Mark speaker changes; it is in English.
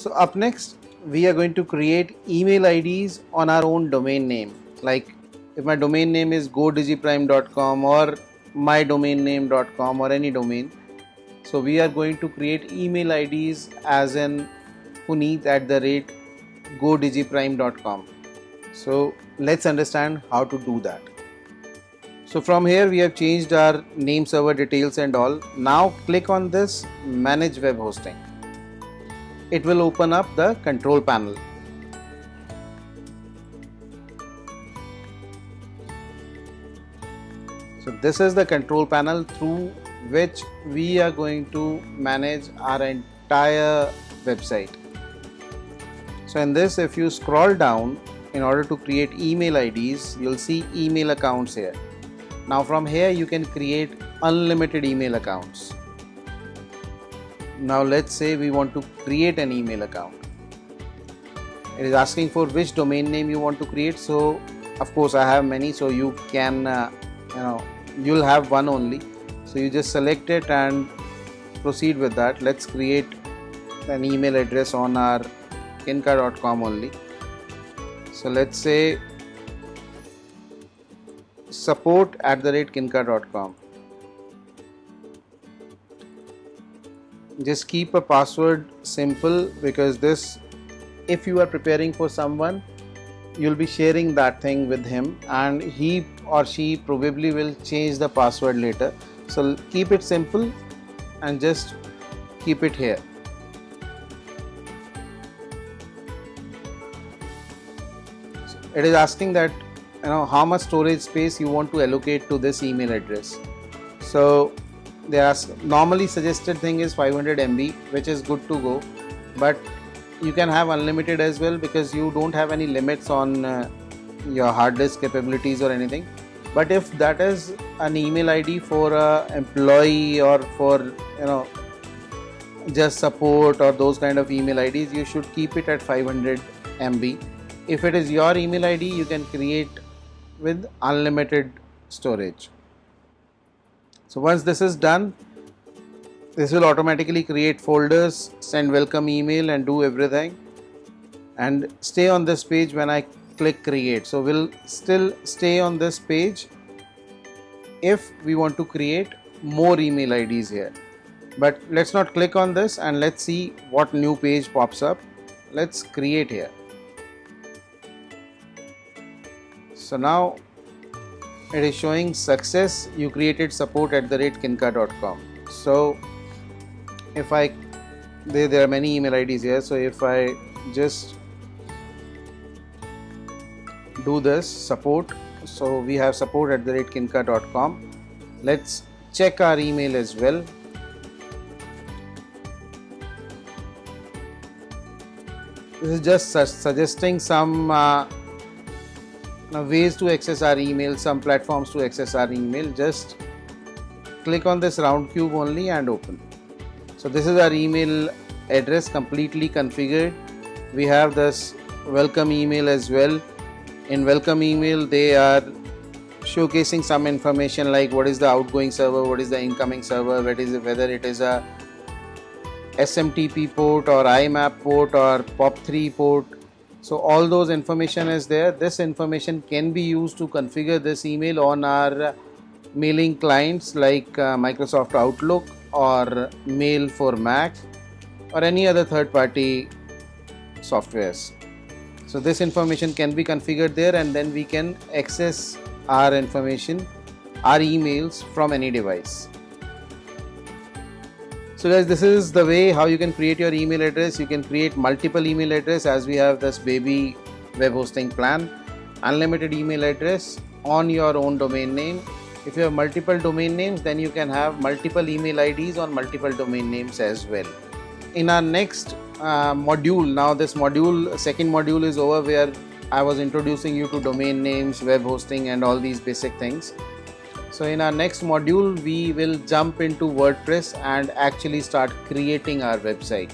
Speaker 1: So up next, we are going to create email IDs on our own domain name. Like if my domain name is godigiprime.com or mydomainname.com or any domain. So we are going to create email IDs as in puneet@godigiprime.com. So let's understand how to do that. So from here we have changed our name, server details and all. Now click on this manage web hosting. It will open up the control panel. So this is the control panel through which we are going to manage our entire website. So in this, if you scroll down, in order to create email IDs, you'll see email accounts here. Now from here you can create unlimited email accounts. Now let's say we want to create an email account. It is asking for which domain name you want to create. So of course I have many, so you can you'll have one only. So you just select it and proceed with that. Let's create an email address on our kinka.com only. So let's say support@kinka.com. Just keep a password simple, because this, if you are preparing for someone, you'll be sharing that thing with him and he or she probably will change the password later. So keep it simple and just keep it here. So it is asking that how much storage space you want to allocate to this email address. So they normally suggested thing is 500 MB, which is good to go, but you can have unlimited as well, because you don't have any limits on your hard disk capabilities or anything. But if that is an email ID for an employee or for just support or those kind of email IDs, you should keep it at 500 MB. If it is your email ID, you can create with unlimited storage. So once this is done, this will automatically create folders, send welcome email and do everything, and stay on this page when I click create. So we'll still stay on this page if we want to create more email IDs here. But let's not click on this and let's see what new page pops up. Let's create here. So now it is showing success, you created support@kinka.com. So if there are many email IDs here, so if I just do this support, so we have support@kinka.com. let's check our email as well. This is just suggesting some ways to access our email, some platforms to access our email. Just click on this round cube only and open. So this is our email address completely configured. We have this welcome email as well. In welcome email they are showcasing some information like what is the outgoing server, what is the incoming server, whether it is a SMTP port or IMAP port or POP3 port. So all those information is there. This information can be used to configure this email on our mailing clients like Microsoft Outlook or Mail for Mac or any other third-party softwares. So this information can be configured there, and then we can access our information, our emails from any device. So guys, this is the way how you can create your email address. You can create multiple email address, as we have this baby web hosting plan, unlimited email address on your own domain name. If you have multiple domain names, then you can have multiple email IDs on multiple domain names as well. In our next module, now this module, second module is over, where I was introducing you to domain names, web hosting and all these basic things. So in our next module, we will jump into WordPress and actually start creating our website.